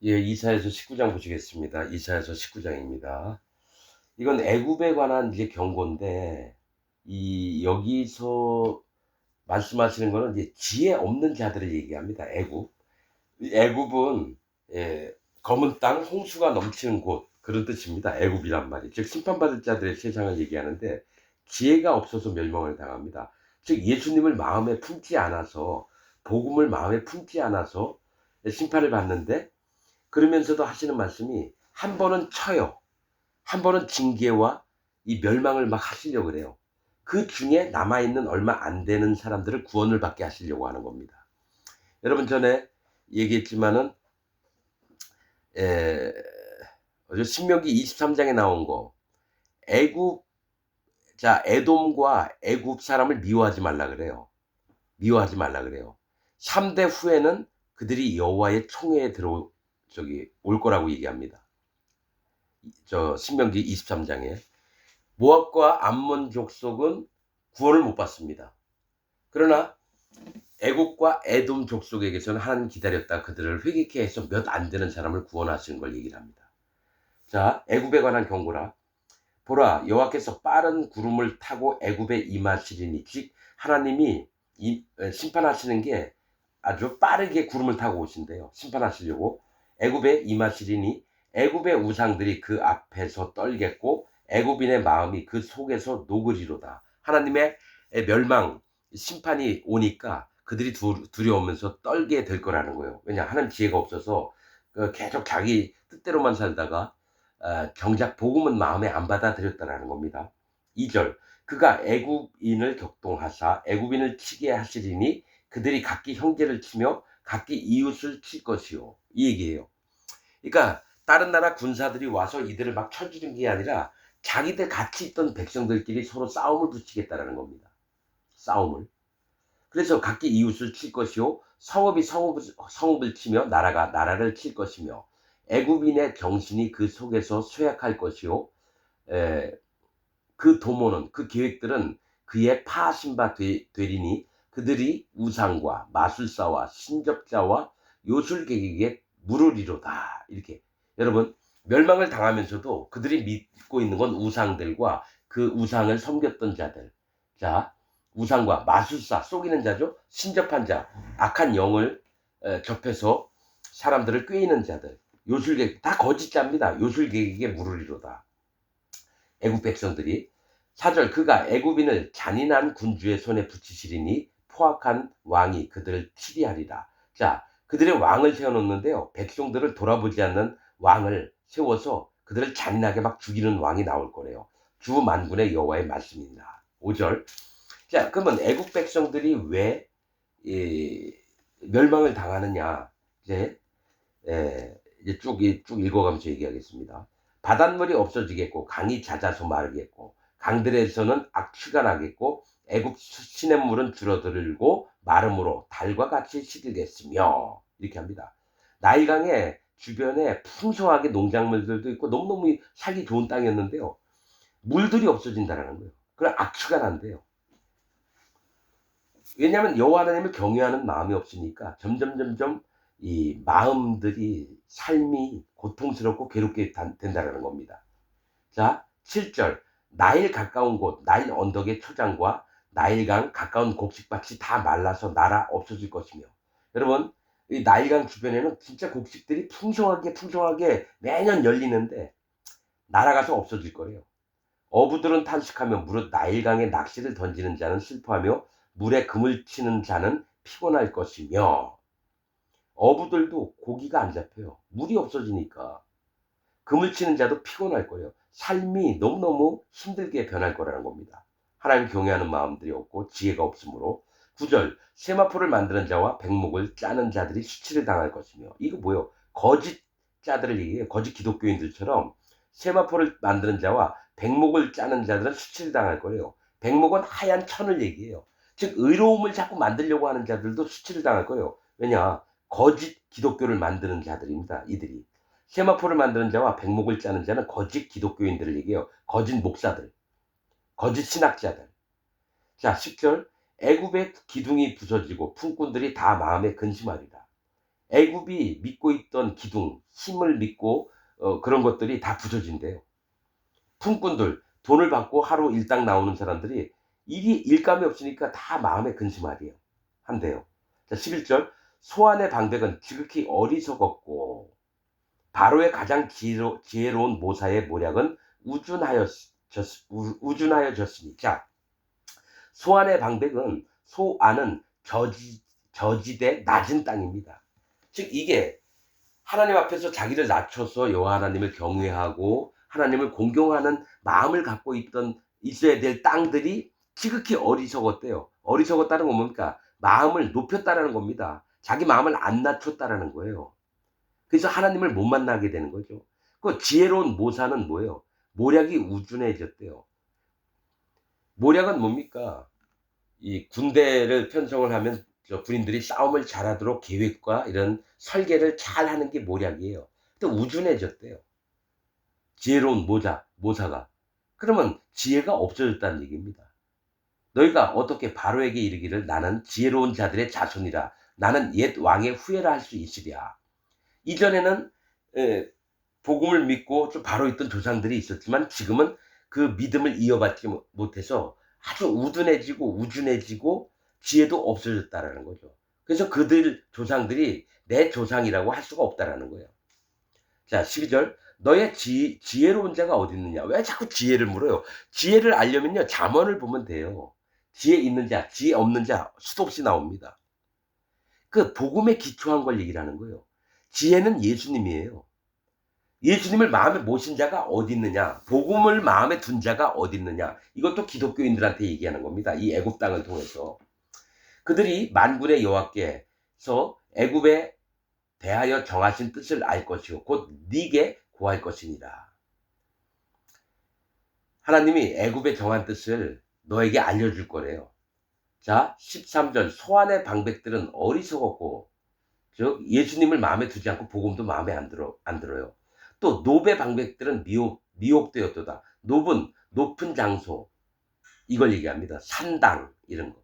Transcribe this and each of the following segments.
예, 이사야서 19장 보시겠습니다. 이사야서 19장입니다. 이건 애굽에 관한 이제 경고인데, 이 여기서 말씀하시는 거는 이제 지혜 없는 자들을 얘기합니다. 애굽. 이 애굽은 검은 땅, 홍수가 넘치는 곳 그런 뜻입니다. 애굽이란 말이. 즉 심판받을 자들의 세상을 얘기하는데 지혜가 없어서 멸망을 당합니다. 즉 예수님을 마음에 품지 않아서 복음을 마음에 품지 않아서 심판을 받는데 그러면서도 하시는 말씀이 한 번은 쳐요. 한 번은 징계와 이 멸망을 막 하시려고 그래요. 그 중에 남아있는 얼마 안 되는 사람들을 구원을 받게 하시려고 하는 겁니다. 여러분 전에 얘기했지만은 에, 신명기 23장에 나온 거 애굽 자 에돔과 애굽 사람을 미워하지 말라 그래요. 미워하지 말라 그래요. 3대 후에는 그들이 여호와의 총회에 들어 저기 올 거라고 얘기합니다. 저 신명기 23장에 모압과 암몬 족속은 구원을 못 받습니다. 그러나 애굽과 에돔 족속에게서는 하나님 기다렸다 그들을 회개케 해서 몇 안 되는 사람을 구원하시는 걸 얘기를 합니다. 자, 애굽에 관한 경고라. 보라, 여호와께서 빠른 구름을 타고 애굽에 임하시리니, 즉 하나님이 심판하시는 게 아주 빠르게 구름을 타고 오신대요. 심판하시려고. 애굽에 임하시리니 애굽의 우상들이 그 앞에서 떨겠고 애굽인의 마음이 그 속에서 녹으리로다. 하나님의 멸망, 심판이 오니까 그들이 두려우면서 떨게 될 거라는 거예요. 왜냐, 하나님 지혜가 없어서 계속 자기 뜻대로만 살다가 정작 복음은 마음에 안 받아들였다라는 겁니다. 2절, 그가 애굽인을 격동하사 애굽인을 치게 하시리니 그들이 각기 형제를 치며 각기 이웃을 칠 것이요. 이 얘기예요. 그러니까 다른 나라 군사들이 와서 이들을 막 쳐주는 게 아니라 자기들 같이 있던 백성들끼리 서로 싸움을 붙이겠다라는 겁니다. 싸움을. 그래서 각기 이웃을 칠 것이요 성읍이 성읍을 치며 나라가 나라를 칠 것이며 애굽인의 정신이 그 속에서 쇠약할 것이요 에, 그 도모는 그 계획들은 그의 파하신 바 되리니 그들이 우상과 마술사와 신접자와 요술객에게 물으리로다. 이렇게 여러분 멸망을 당하면서도 그들이 믿고 있는 건 우상들과 그 우상을 섬겼던 자들. 자, 우상과 마술사 속이는 자죠. 신접한 자, 악한 영을 접해서 사람들을 꾀이는 자들, 요술객 다 거짓자입니다. 요술객에게 물으리로다. 애굽 백성들이. 4절, 그가 애굽인을 잔인한 군주의 손에 붙이시리니 포악한 왕이 그들을 치리하리라. 자, 그들의 왕을 세워놓는데요, 백성들을 돌아보지 않는 왕을 세워서 그들을 잔인하게 막 죽이는 왕이 나올 거래요. 주 만군의 여호와의 말씀입니다. 5절, 자, 그러면 애국 백성들이 왜 멸망을 당하느냐? 이제, 이제 쭉 읽어가면서 얘기하겠습니다. 바닷물이 없어지겠고 강이 잦아서 마르겠고 강들에서는 악취가 나겠고 애국 시냇물은 줄어들고 마름으로 달과 같이 시들겠으며 이렇게 합니다. 나일강의 주변에 풍성하게 농작물들도 있고 너무너무 살기 좋은 땅이었는데요. 물들이 없어진다는 거예요. 그럼 악취가 난대요. 왜냐하면 여호와 하나님을 경외하는 마음이 없으니까 점점 이 마음들이 삶이 고통스럽고 괴롭게 된다는 겁니다. 자, 7절, 나일 가까운 곳, 나일 언덕의 초장과 나일강 가까운 곡식밭이 다 말라서 날아 없어질 것이며. 여러분, 이 나일강 주변에는 진짜 곡식들이 풍성하게 매년 열리는데 날아가서 없어질 거예요. 어부들은 탄식하며 무릇 나일강에 낚시를 던지는 자는 슬퍼하며 물에 금을 치는 자는 피곤할 것이며. 어부들도 고기가 안 잡혀요. 물이 없어지니까. 금을 치는 자도 피곤할 거예요. 삶이 너무너무 힘들게 변할 거라는 겁니다. 하나님 경외하는 마음들이 없고 지혜가 없으므로. 9절, 세마포를 만드는 자와 백목을 짜는 자들이 수치를 당할 것이며. 이거 뭐예요? 거짓 자들을 얘기해요. 거짓 기독교인들처럼 세마포를 만드는 자와 백목을 짜는 자들은 수치를 당할 거예요. 백목은 하얀 천을 얘기해요. 즉 의로움을 자꾸 만들려고 하는 자들도 수치를 당할 거예요. 왜냐? 거짓 기독교를 만드는 자들입니다. 이들이. 세마포를 만드는 자와 백목을 짜는 자는 거짓 기독교인들을 얘기해요. 거짓 목사들, 거짓 신학자들. 자, 10절, 애굽의 기둥이 부서지고 품꾼들이 다 마음에 근심하리라. 애굽이 믿고 있던 기둥, 힘을 믿고 그런 것들이 다 부서진대요. 품꾼들, 돈을 받고 하루 일당 나오는 사람들이 일이 일감이 없으니까 다 마음에 근심하리요. 한대요. 자, 11절. 소안의 방백은 지극히 어리석었고 바로의 가장 지혜로운 모사의 모략은 우준하여졌으니. 자, 소안의 방백은 소안은 저지대 낮은 땅입니다. 즉 이게 하나님 앞에서 자기를 낮춰서 여호와 하나님을 경외하고 하나님을 공경하는 마음을 갖고 있어야 될 땅들이 지극히 어리석었대요. 어리석었다는 건 뭡니까? 마음을 높였다라는 겁니다. 자기 마음을 안 낮췄다라는 거예요. 그래서 하나님을 못 만나게 되는 거죠. 그 지혜로운 모사는 뭐예요? 모략이 우준해졌대요. 모략은 뭡니까? 이 군대를 편성을 하면 군인들이 싸움을 잘하도록 계획과 이런 설계를 잘 하는 게 모략이에요. 또 우준해졌대요. 지혜로운 모사가. 그러면 지혜가 없어졌다는 얘기입니다. 너희가 어떻게 바로에게 이르기를 나는 지혜로운 자들의 자손이라 나는 옛 왕의 후예라 할 수 있으랴. 이전에는 복음을 믿고 좀 바로 있던 조상들이 있었지만 지금은 그 믿음을 이어받지 못해서 아주 우둔해지고 우준해지고 지혜도 없어졌다라는 거죠. 그래서 그들 조상들이 내 조상이라고 할 수가 없다라는 거예요. 자, 12절. 너의 지혜로운 자가 어디 있느냐? 왜 자꾸 지혜를 물어요? 지혜를 알려면요, 잠언을 보면 돼요. 지혜 있는 자, 지혜 없는 자 수도 없이 나옵니다. 그 복음에 기초한 걸 얘기를 하는 거예요. 지혜는 예수님이에요. 예수님을 마음에 모신 자가 어디 있느냐? 복음을 마음에 둔 자가 어디 있느냐? 이것도 기독교인들한테 얘기하는 겁니다. 이 애굽 땅을 통해서. 그들이 만군의 여호와께서 애굽에 대하여 정하신 뜻을 알 것이요 곧 네게 구할 것이니라. 하나님이 애굽에 정한 뜻을 너에게 알려줄 거래요. 자, 13절. 소안의 방백들은 어리석었고 즉 예수님을 마음에 두지 않고 복음도 마음에 안 들어요. 또 노베 방백들은 미혹되었도다. 노은 높은 장소, 이걸 얘기합니다. 산당 이런 거.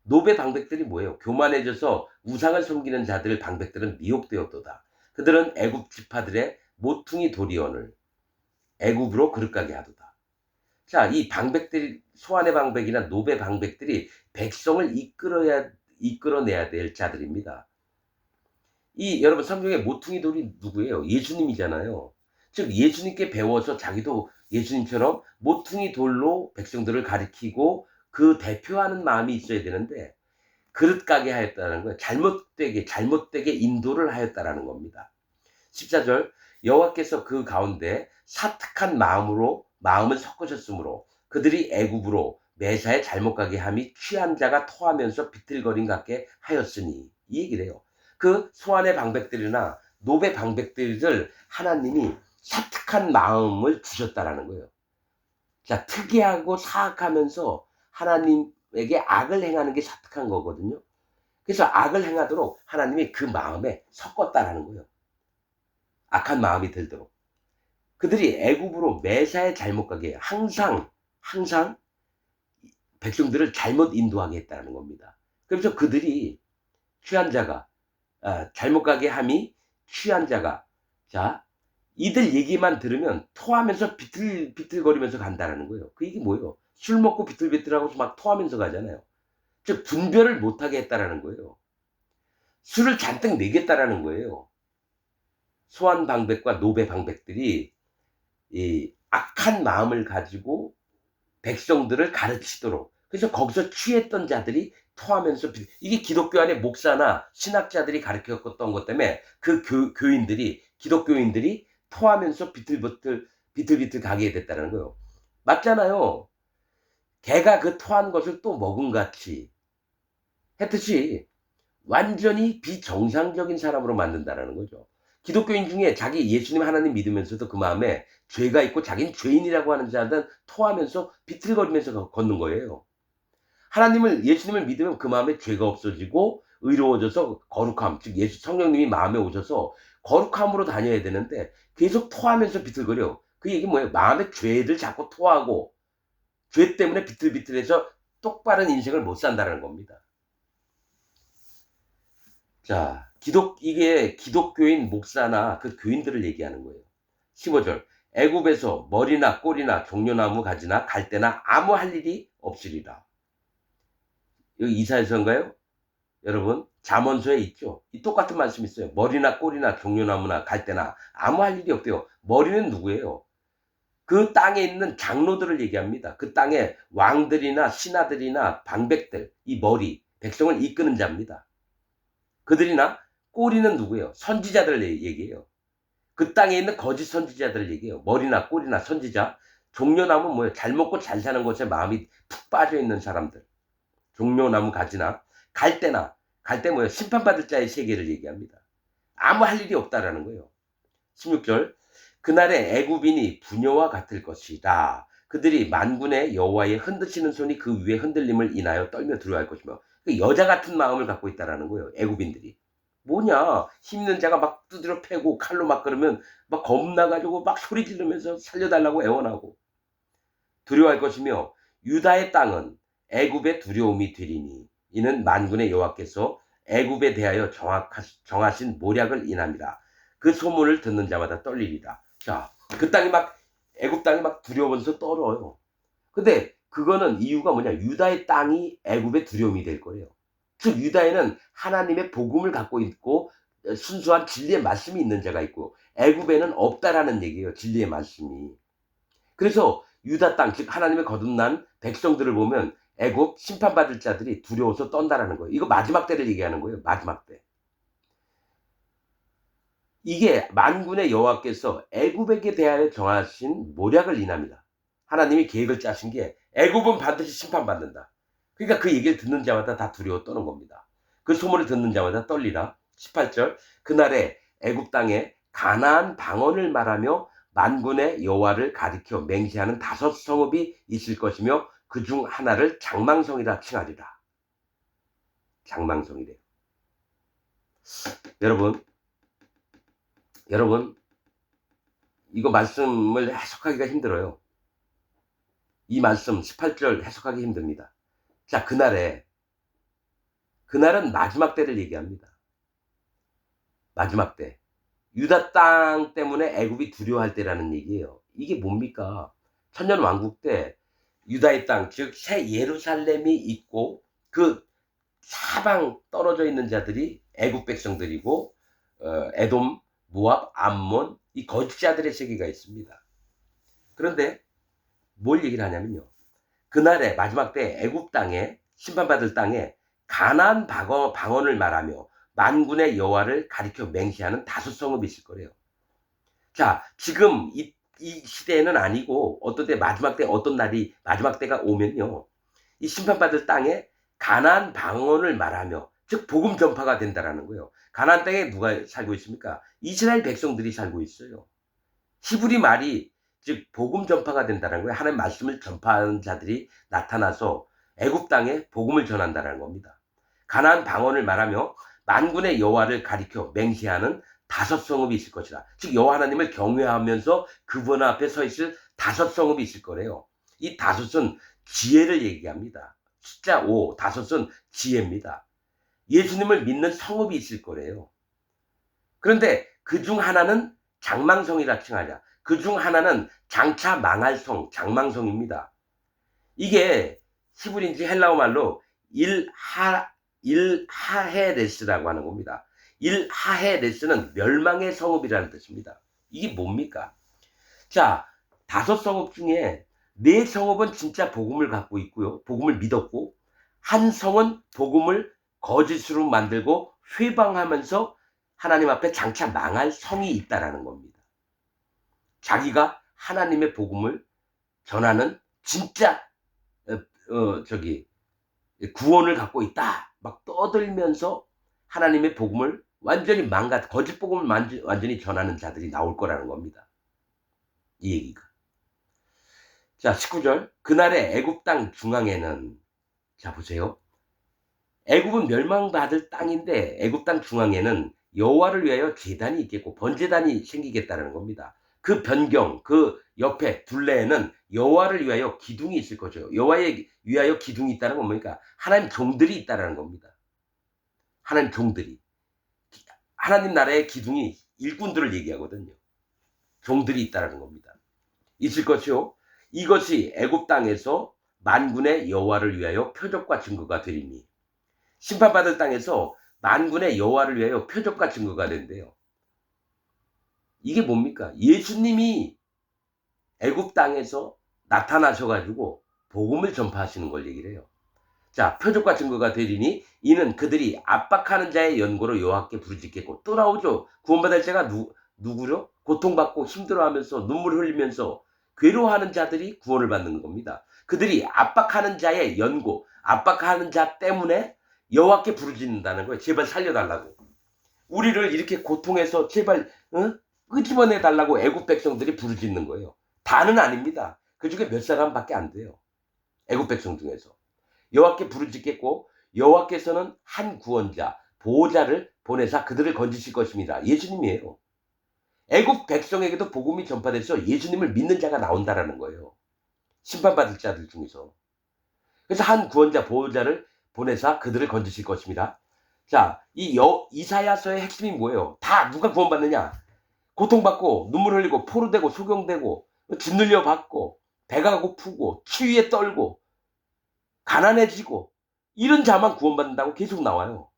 노베 방백들이 뭐예요? 교만해져서 우상을 섬기는 자들 방백들은 미혹되었도다. 그들은 애굽 지파들의 모퉁이 도리언을 애굽으로 그릇가게 하도다. 자, 이 방백들이 소안의 방백이나 노베 방백들이 백성을 이끌어내야 될 자들입니다. 이 여러분 성경의 모퉁이 돌이 누구예요? 예수님이잖아요. 즉 예수님께 배워서 자기도 예수님처럼 모퉁이 돌로 백성들을 가리키고 그 대표하는 마음이 있어야 되는데 그릇 가게 하였다는 거예요. 잘못되게 인도를 하였다라는 겁니다. 14절. 여호와께서 그 가운데 사특한 마음을 섞으셨으므로 그들이 애굽으로 매사에 잘못 가게 함이 취한 자가 토하면서 비틀거림 같게 하였으니, 이 얘기를 해요. 그 소안의 방백들이나 노베 방백들을 하나님이 사특한 마음을 주셨다라는 거예요. 자, 특이하고 사악하면서 하나님에게 악을 행하는 게 사특한 거거든요. 그래서 악을 행하도록 하나님이 그 마음에 섞었다라는 거예요. 악한 마음이 들도록. 그들이 애굽으로 매사에 잘못 가게 해요. 항상 백성들을 잘못 인도하게 했다는 겁니다. 그래서 그들이 취한 자가 잘못 가게 함이 취한 자가, 자, 이들 얘기만 들으면 토하면서 비틀거리면서 간다는 거예요. 그 얘기 뭐예요? 술 먹고 비틀비틀하고 막 토하면서 가잖아요. 즉 분별을 못하게 했다라는 거예요. 술을 잔뜩 내겠다라는 거예요. 소안 방백과 노베 방백들이 이 악한 마음을 가지고 백성들을 가르치도록, 그래서 거기서 취했던 자들이 토하면서 이게 기독교 안에 목사나 신학자들이 가르쳤던 것 때문에 그 교인들이 기독교인들이 토하면서 비틀비틀 가게 됐다는 거예요. 맞잖아요. 개가 그 토한 것을 또 먹은 같이 했듯이 완전히 비정상적인 사람으로 만든다는 거죠. 기독교인 중에 자기 예수님 하나님 믿으면서도 그 마음에 죄가 있고 자기는 죄인이라고 하는 자들은 토하면서 비틀거리면서 걷는 거예요. 예수님을 믿으면 그 마음에 죄가 없어지고 의로워져서 거룩함, 즉 성령님이 마음에 오셔서 거룩함으로 다녀야 되는데 계속 토하면서 비틀거려. 그 얘기 뭐예요? 마음에 죄를 자꾸 토하고 죄 때문에 비틀비틀해서 똑바른 인생을 못 산다는 겁니다. 자, 이게 기독교인 목사나 그 교인들을 얘기하는 거예요. 15절. 애굽에서 머리나 꼬리나 종려나무 가지나 갈대나 아무 할 일이 없으리라. 여기 이사야서인가요? 여러분, 잠언서에 있죠. 이 똑같은 말씀이 있어요. 머리나 꼬리나 종려나무나 갈대나 아무 할 일이 없대요. 머리는 누구예요? 그 땅에 있는 장로들을 얘기합니다. 그 땅에 왕들이나 신하들이나 방백들, 이 머리, 백성을 이끄는 자입니다. 그들이나 꼬리는 누구예요? 선지자들을 얘기해요. 그 땅에 있는 거짓 선지자들을 얘기해요. 머리나 꼬리나 선지자. 종려나무 뭐예요? 잘 먹고 잘 사는 것에 마음이 푹 빠져 있는 사람들. 종려나무 가지나 갈대 뭐예요? 심판받을 자의 세계를 얘기합니다. 아무 할 일이 없다라는 거예요. 16절. 그날에 애굽인이 부녀와 같을 것이다. 그들이 만군의 여호와의 흔드시는 손이 그 위에 흔들림을 인하여 떨며 두려워할 것이며, 여자 같은 마음을 갖고 있다라는 거예요. 애굽인들이. 뭐냐, 힘있는 자가 막 두드려 패고 칼로 막 그러면 막 겁나가지고 막 소리 지르면서 살려달라고 애원하고 두려워할 것이며, 유다의 땅은 애굽의 두려움이 되리니 이는 만군의 여호와께서 애굽에 대하여 정하신 모략을 인함이라. 그 소문을 듣는 자마다 떨리리라. 자, 그 땅이 막 애굽 땅이 막 두려워서 떨어요. 근데 그거는 이유가 뭐냐? 유다의 땅이 애굽의 두려움이 될 거예요. 즉 유다에는 하나님의 복음을 갖고 있고 순수한 진리의 말씀이 있는 자가 있고, 애굽에는 없다라는 얘기예요. 진리의 말씀이. 그래서 유다 땅, 즉 하나님의 거듭난 백성들을 보면 애굽 심판받을 자들이 두려워서 떤다라는 거예요. 이거 마지막 때를 얘기하는 거예요. 마지막 때. 이게 만군의 여호와께서 애굽에게 대하여 정하신 모략을 인합니다. 하나님이 계획을 짜신 게 애굽은 반드시 심판받는다. 그러니까 그 얘기를 듣는 자마다 다 두려워 떠는 겁니다. 그 소문을 듣는 자마다 떨리라. 18절. 그날에 애굽 땅에 가나안 방언을 말하며 만군의 여호와를 가리켜 맹세하는 5성읍이 있을 것이며 그 중 하나를 장망성이라 칭하리라. 장망성이래요. 여러분 이거 말씀을 해석하기가 힘들어요. 이 말씀 18절 해석하기 힘듭니다. 자, 그날은 마지막 때를 얘기합니다. 마지막 때. 유다 땅 때문에 애굽이 두려워할 때라는 얘기예요. 이게 뭡니까? 천년 왕국 때 유다의 땅, 즉 새 예루살렘이 있고 그 사방 떨어져 있는 자들이 애굽 백성들이고, 에돔, 모압, 암몬, 이 거짓자들의 세계가 있습니다. 그런데 뭘 얘기를 하냐면요. 그날에 마지막 때 애굽 땅에 심판받을 땅에 가나안 방언을 말하며 만군의 여호와를 가리켜 맹세하는 5성읍이 있을 거래요. 자, 지금 이 시대에는 아니고 어떤 때 마지막 때 어떤 날이 마지막 때가 오면요. 이 심판받을 땅에 가나안 방언을 말하며, 즉 복음 전파가 된다라는 거예요. 가나안 땅에 누가 살고 있습니까? 이스라엘 백성들이 살고 있어요. 히브리 말이 즉 복음 전파가 된다는 거예요. 하나님의 말씀을 전파하는 자들이 나타나서 애굽 땅에 복음을 전한다는 겁니다. 가나안 방언을 말하며 만군의 여호와를 가리켜 맹세하는 5성읍이 있을 것이다. 즉 여호와 하나님을 경외하면서 그분 앞에 서 있을 5성읍이 있을 거래요. 이 5은 지혜를 얘기합니다. 숫자 5, 5은 지혜입니다. 예수님을 믿는 성읍이 있을 거래요. 그런데 그 중 하나는 장망성이라 칭하자. 그 중 하나는 장차 망할 성, 장망성입니다. 이게 히브리인지 헬라어 말로 일하헤레스라고 하는 겁니다. 일하헤레스는 멸망의 성읍이라는 뜻입니다. 이게 뭡니까? 자, 5성읍 중에 4성읍은 진짜 복음을 갖고 있고요. 복음을 믿었고, 한 성은 복음을 거짓으로 만들고 회방하면서 하나님 앞에 장차 망할 성이 있다라는 겁니다. 자기가 하나님의 복음을 전하는 진짜 구원을 갖고 있다 막 떠들면서 하나님의 복음을 완전히 거짓 복음을 완전히 전하는 자들이 나올 거라는 겁니다. 이 얘기가. 자, 19절. 그날의 애굽 땅 중앙에는, 자 보세요. 애굽은 멸망받을 땅인데 애굽 땅 중앙에는 여호와를 위하여 제단이 있겠고 번제단이 생기겠다는 겁니다. 그 변경, 그 옆에 둘레에는 여호와를 위하여 기둥이 있을 거죠. 여호와에 위하여 기둥이 있다는 건 뭡니까? 하나님 종들이 있다는 겁니다. 하나님 종들이. 하나님 나라의 기둥이 일꾼들을 얘기하거든요. 종들이 있다라는 겁니다. 있을 것이요. 이것이 애굽 땅에서 만군의 여호와를 위하여 표적과 증거가 되리니. 심판받을 땅에서 만군의 여호와를 위하여 표적과 증거가 된대요. 이게 뭡니까? 예수님이 애굽 땅에서 나타나셔가지고 복음을 전파하시는 걸 얘기를 해요. 자, 표적과 증거가 되리니 이는 그들이 압박하는 자의 연고로 여호와께 부르짖겠고. 또 나오죠. 구원받을 자가 누구죠? 고통받고 힘들어하면서 눈물을 흘리면서 괴로워하는 자들이 구원을 받는 겁니다. 그들이 압박하는 자의 연고, 압박하는 자 때문에 여호와께 부르짖는다는 거예요. 제발 살려달라고. 우리를 이렇게 고통해서 제발 끄집어내 달라고 애굽 백성들이 부르짖는 거예요. 다는 아닙니다. 그 중에 몇 사람밖에 안 돼요. 애굽 백성 중에서. 여호와께 부르짖겠고 여호와께서는 한 구원자, 보호자를 보내사 그들을 건지실 것입니다. 예수님이에요. 애굽 백성에게도 복음이 전파돼서 예수님을 믿는 자가 나온다라는 거예요. 심판받을 자들 중에서. 그래서 한 구원자, 보호자를 보내사 그들을 건지실 것입니다. 자, 이사야서의 핵심이 뭐예요? 다 누가 구원받느냐? 고통받고 눈물 흘리고 포로되고 소경되고 짓눌려 받고 배가 고프고 추위에 떨고 가난해지고 이런 자만 구원받는다고 계속 나와요.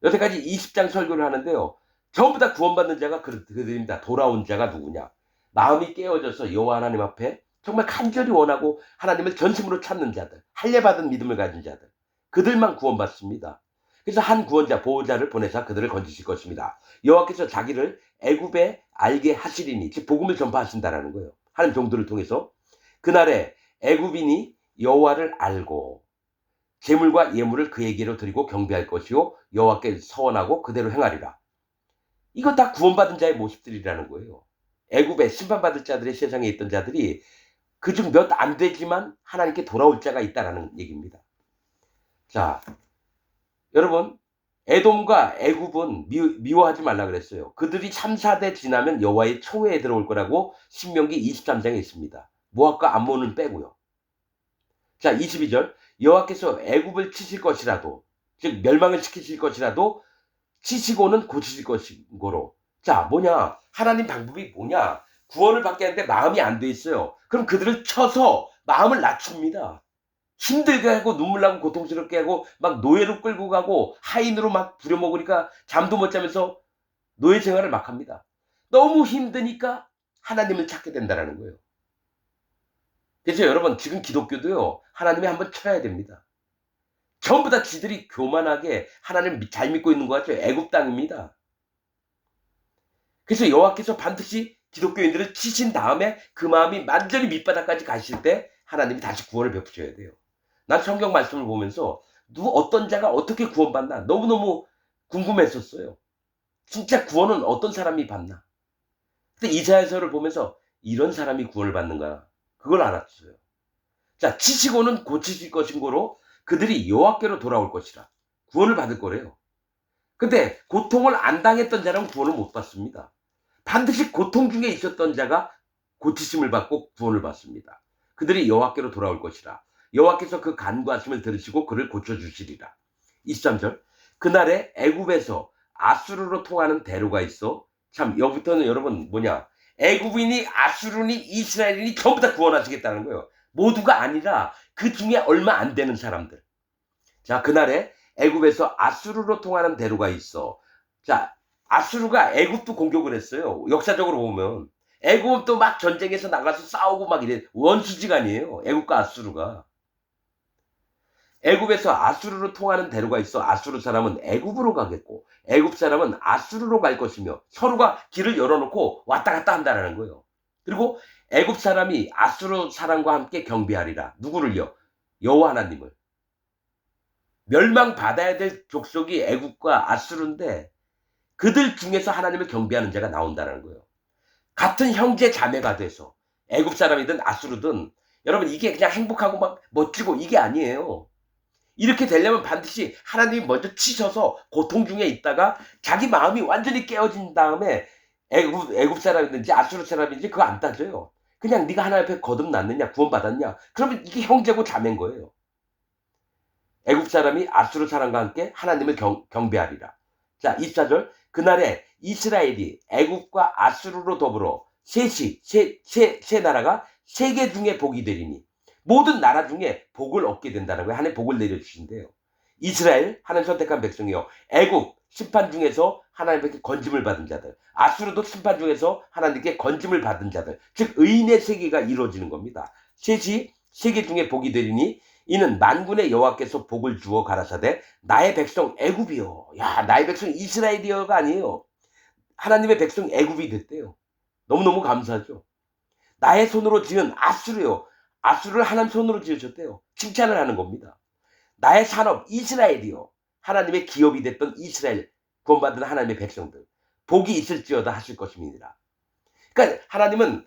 여태까지 20장 설교를 하는데요. 전부 다 구원받는 자가 그들입니다. 돌아온 자가 누구냐? 마음이 깨어져서 여호와 하나님 앞에 정말 간절히 원하고 하나님을 전심으로 찾는 자들, 할례받은 믿음을 가진 자들, 그들만 구원받습니다. 그래서 한 구원자, 보호자를 보내사 그들을 건지실 것입니다. 여호와께서 자기를 애굽에 알게 하시리니, 즉 복음을 전파하신다라는 거예요. 하는 종들을 통해서. 그날에 애굽인이 여호와를 알고 제물과 예물을 그에게로 드리고 경배할 것이요 여호와께 서원하고 그대로 행하리라. 이거 다 구원받은 자의 모습들이라는 거예요. 애굽에 심판받을 자들의 세상에 있던 자들이 그중 몇 안 되지만 하나님께 돌아올 자가 있다라는 얘기입니다. 자, 여러분, 에돔과 애굽은 미워하지 말라 그랬어요. 그들이 3, 4대 지나면 여호와의 총회에 들어올 거라고 신명기 23장에 있습니다. 모압과 암몬은 빼고요. 자, 22절. 여호와께서 애굽을 치실 것이라도, 즉 멸망을 시키실 것이라도 치시고는 고치실 것이고로. 자, 뭐냐? 하나님 방법이 뭐냐? 구원을 받게 하는데 마음이 안 돼 있어요. 그럼 그들을 쳐서 마음을 낮춥니다. 힘들게 하고 눈물 나고 고통스럽게 하고 막 노예로 끌고 가고 하인으로 막 부려먹으니까 잠도 못 자면서 노예 생활을 막 합니다. 너무 힘드니까 하나님을 찾게 된다는 거예요. 그래서 여러분, 지금 기독교도요, 하나님이 한번 쳐야 됩니다. 전부 다 지들이 교만하게 하나님을 잘 믿고 있는 것 같죠? 애굽 땅입니다. 그래서 여호와께서 반드시 기독교인들을 치신 다음에 그 마음이 완전히 밑바닥까지 가실 때 하나님이 다시 구원을 베푸셔야 돼요. 난 성경 말씀을 보면서 어떤 자가 어떻게 구원받나 너무너무 궁금했었어요. 진짜 구원은 어떤 사람이 받나? 근데 이사야서를 보면서 이런 사람이 구원을 받는가? 그걸 알았어요. 자, 치시고는 고치실 것인고로 그들이 여호와께로 돌아올 것이라. 구원을 받을 거래요. 근데 고통을 안 당했던 자는 구원을 못 받습니다. 반드시 고통 중에 있었던 자가 고치심을 받고 구원을 받습니다. 그들이 여호와께로 돌아올 것이라. 여호와께서 그 간구하심을 들으시고 그를 고쳐주시리라. 23절. 그날에 애굽에서 아수르로 통하는 대로가 있어. 참, 여기부터는 여러분 뭐냐? 애굽인이 아수르니 이스라엘인이 전부 다 구원하시겠다는 거예요. 모두가 아니라 그 중에 얼마 안 되는 사람들. 자, 그날에 애굽에서 아수르로 통하는 대로가 있어. 자, 아수르가 애굽도 공격을 했어요. 역사적으로 보면 애굽은 또 막 전쟁에서 나가서 싸우고 막 이래. 원수지간이에요. 애굽과 아수르가. 애굽에서 아수르로 통하는 대로가 있어. 아수르 사람은 애굽으로 가겠고 애굽 사람은 아수르로 갈 것이며 서로가 길을 열어놓고 왔다 갔다 한다는 거예요. 그리고 애굽 사람이 아수르 사람과 함께 경배하리라. 누구를요? 여호와 하나님을. 멸망받아야 될 족속이 애굽과 아수르인데 그들 중에서 하나님을 경배하는 자가 나온다는 거예요. 같은 형제 자매가 돼서 애굽 사람이든 아수르든 여러분 이게 그냥 행복하고 막 멋지고 이게 아니에요. 이렇게 되려면 반드시 하나님이 먼저 치셔서 고통 중에 있다가 자기 마음이 완전히 깨어진 다음에 애굽 사람이든지 아수르 사람이든지 그거 안 따져요. 그냥 네가 하나님 앞에 거듭났느냐 구원받았냐 그러면 이게 형제고 자매인 거예요. 애굽 사람이 아수르 사람과 함께 하나님을 경배하리라. 자, 24절. 그날에 이스라엘이 애굽과 아수르로 더불어 세 나라가 세계 중에 복이 되리니 모든 나라 중에 복을 얻게 된다는 거예요. 하나님 복을 내려주신대요. 이스라엘 하나님 선택한 백성이요. 애굽 심판 중에서 하나님께 건짐을 받은 자들. 아수르도 심판 중에서 하나님께 건짐을 받은 자들. 즉 의인의 세계가 이루어지는 겁니다. 셋이 세계 중에 복이 되리니 이는 만군의 여호와께서 복을 주어 가라사대 나의 백성 애굽이요. 야, 나의 백성 이스라엘이요가 아니에요. 하나님의 백성 애굽이 됐대요. 너무너무 감사하죠. 나의 손으로 지은 아수르요. 아수르를 하나님 손으로 지으셨대요. 칭찬을 하는 겁니다. 나의 산업 이스라엘이요. 하나님의 기업이 됐던 이스라엘 구원받은 하나님의 백성들. 복이 있을지어다 하실 것입니다. 그러니까 하나님은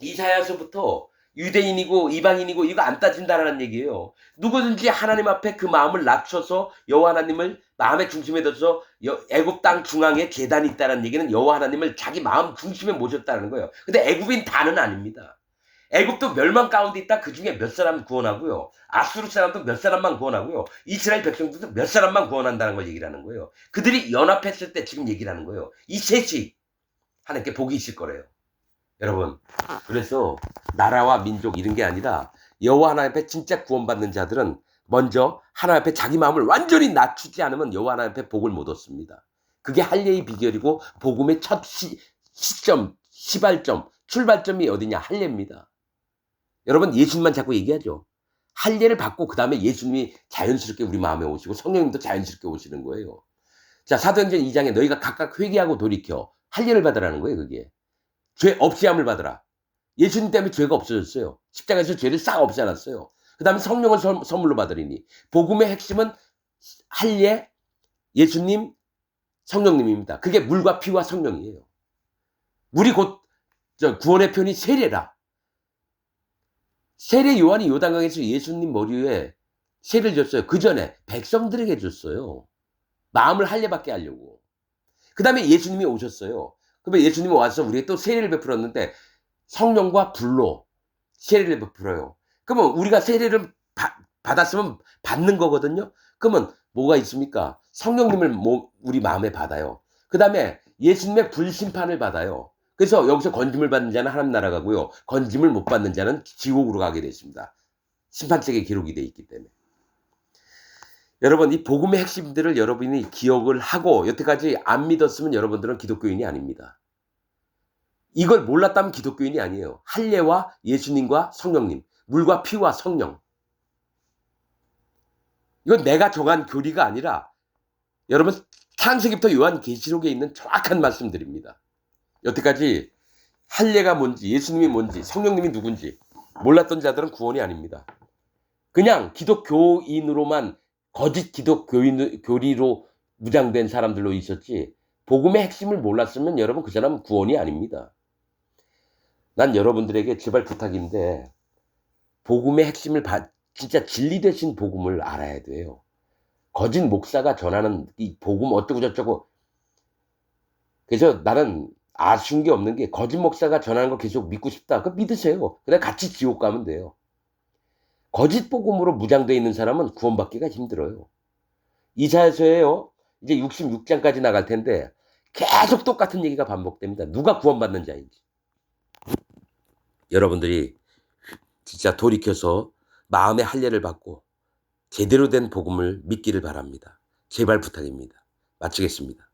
이사야서부터 유대인이고 이방인이고 이거 안 따진다라는 얘기예요. 누구든지 하나님 앞에 그 마음을 낮춰서 여호와 하나님을 마음의 중심에 둬서 애굽 땅 중앙에 제단이 있다는 얘기는 여호와 하나님을 자기 마음 중심에 모셨다는 거예요. 근데 애굽인 다는 아닙니다. 애굽도 멸망 가운데 있다. 그 중에 몇 사람 구원하고요. 아수르 사람도 몇 사람만 구원하고요. 이스라엘 백성들도 몇 사람만 구원한다는 걸 얘기를 하는 거예요. 그들이 연합했을 때 지금 얘기를 하는 거예요. 이 셋이 하나님께 복이 있을 거래요. 여러분, 그래서 나라와 민족 이런 게 아니라 여호와 하나님 앞에 진짜 구원받는 자들은 먼저 하나님 앞에 자기 마음을 완전히 낮추지 않으면 여호와 하나님 앞에 복을 못 얻습니다. 그게 할례의 비결이고 복음의 첫 시점, 시발점, 출발점이 어디냐? 할례입니다. 여러분, 예수님만 자꾸 얘기하죠. 할례를 받고 그 다음에 예수님이 자연스럽게 우리 마음에 오시고 성령님도 자연스럽게 오시는 거예요. 자, 사도행전 2장에 너희가 각각 회개하고 돌이켜 할례를 받으라는 거예요. 그게 죄 없이함을 받으라. 예수님 때문에 죄가 없어졌어요. 십자가에서 죄를 싹 없애놨어요. 그 다음에 성령을 선물로 받으리니 복음의 핵심은 할례, 예수님, 성령님입니다. 그게 물과 피와 성령이에요. 물이 곧 구원의 편이 세례라. 세례 요한이 요단강에서 예수님 머리 위에 세례를 줬어요. 그 전에 백성들에게 줬어요. 마음을 할례받게 하려고. 그 다음에 예수님이 오셨어요. 그러면 예수님이 와서 우리에게 또 세례를 베풀었는데 성령과 불로 세례를 베풀어요. 그러면 우리가 세례를 받았으면 받는 거거든요. 그러면 뭐가 있습니까? 성령님을 우리 마음에 받아요. 그 다음에 예수님의 불심판을 받아요. 그래서 여기서 건짐을 받는 자는 하나님 나라 가고요. 건짐을 못 받는 자는 지옥으로 가게 되십니다. 심판책에 기록이 되어 있기 때문에. 여러분, 이 복음의 핵심들을 여러분이 기억을 하고 여태까지 안 믿었으면 여러분들은 기독교인이 아닙니다. 이걸 몰랐다면 기독교인이 아니에요. 할례와 예수님과 성령님, 물과 피와 성령. 이건 내가 정한 교리가 아니라 여러분 창세기부터 요한계시록에 있는 정확한 말씀들입니다. 여태까지 할례가 뭔지, 예수님이 뭔지, 성령님이 누군지 몰랐던 자들은 구원이 아닙니다. 그냥 기독교인으로만 거짓 교리로 무장된 사람들로 있었지 복음의 핵심을 몰랐으면 여러분 그 사람은 구원이 아닙니다. 난 여러분들에게 제발 부탁인데 복음의 핵심을 진짜 진리 되신 복음을 알아야 돼요. 거짓 목사가 전하는 이 복음 어쩌고 저쩌고. 그래서 나는 아쉬운 게 없는 게 거짓 목사가 전하는 거 계속 믿고 싶다. 그거 믿으세요. 그냥 같이 지옥 가면 돼요. 거짓 복음으로 무장되어 있는 사람은 구원받기가 힘들어요. 이사야서에요. 이제 66장까지 나갈 텐데 계속 똑같은 얘기가 반복됩니다. 누가 구원받는 자인지. 여러분들이 진짜 돌이켜서 마음의 할례를 받고 제대로 된 복음을 믿기를 바랍니다. 제발 부탁입니다. 마치겠습니다.